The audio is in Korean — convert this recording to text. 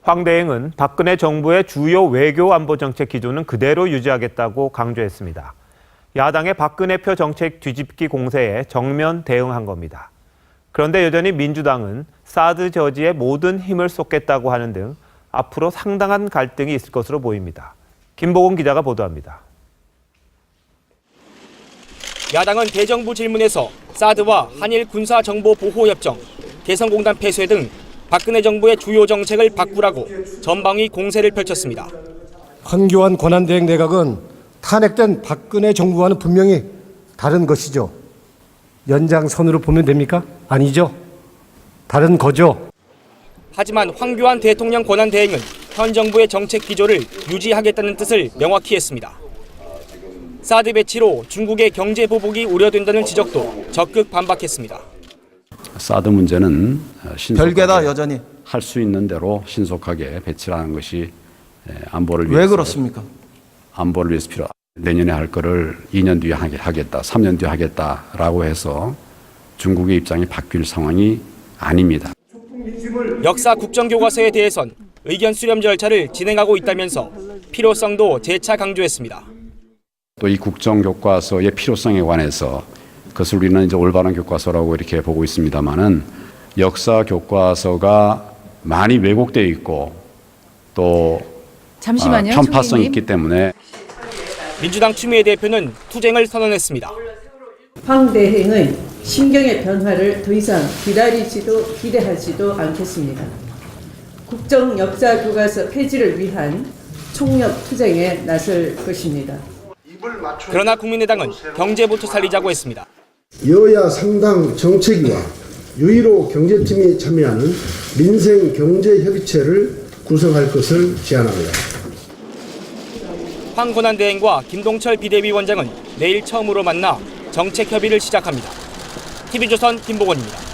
황 대행은 박근혜 정부의 주요 외교 안보 정책 기조는 그대로 유지하겠다고 강조했습니다. 야당의 박근혜표 정책 뒤집기 공세에 정면 대응한 겁니다. 그런데 여전히 민주당은 사드 저지에 모든 힘을 쏟겠다고 하는 등 앞으로 상당한 갈등이 있을 것으로 보입니다. 김보건 기자가 보도합니다. 야당은 대정부 질문에서 사드와 한일 군사정보보호협정, 개성공단 폐쇄 등 박근혜 정부의 주요 정책을 바꾸라고 전방위 공세를 펼쳤습니다. 황교안 권한대행 내각은 탄핵된 박근혜 정부와는 분명히 다른 것이죠. 연장선으로 보면 됩니까? 아니죠. 다른 거죠. 하지만 황교안 대통령 권한대행은 현 정부의 정책 기조를 유지하겠다는 뜻을 명확히 했습니다. 사드 배치로 중국의 경제 보복이 우려된다는 지적도 적극 반박했습니다. 사드 문제는 별개다 여전히 할 수 있는 대로 신속하게 배치하는 것이 안보를 위해서. 왜 그렇습니까? 안보를 위해서 필요하다. 내년에 할 거를 2년 뒤에 하겠다, 3년 뒤에 하겠다라고 해서 중국의 입장이 바뀔 상황이 아닙니다. 역사 국정교과서에 대해선 의견 수렴 절차를 진행하고 있다면서 필요성도 재차 강조했습니다. 또 이 국정교과서의 필요성에 관해서 그것을 우리는 이제 올바른 교과서라고 이렇게 보고 있습니다만은 역사 교과서가 많이 왜곡되어 있고 또 편파성이 있기 때문에 민주당 추미애 대표는 투쟁을 선언했습니다. 황 대행의 심경의 변화를 더 이상 기대하지도 않겠습니다. 국정 역사 교과서 폐지를 위한 총력 투쟁에 나설 것입니다. 그러나 국민의당은 경제부터 살리자고 했습니다. 여야 상당 정책위와 유일호 경제팀이 참여하는 민생경제협의체를 구성할 것을 제안합니다. 황 권한대행과 김동철 비대위원장은 내일 처음으로 만나 정책 협의를 시작합니다. TV조선 김보건입니다.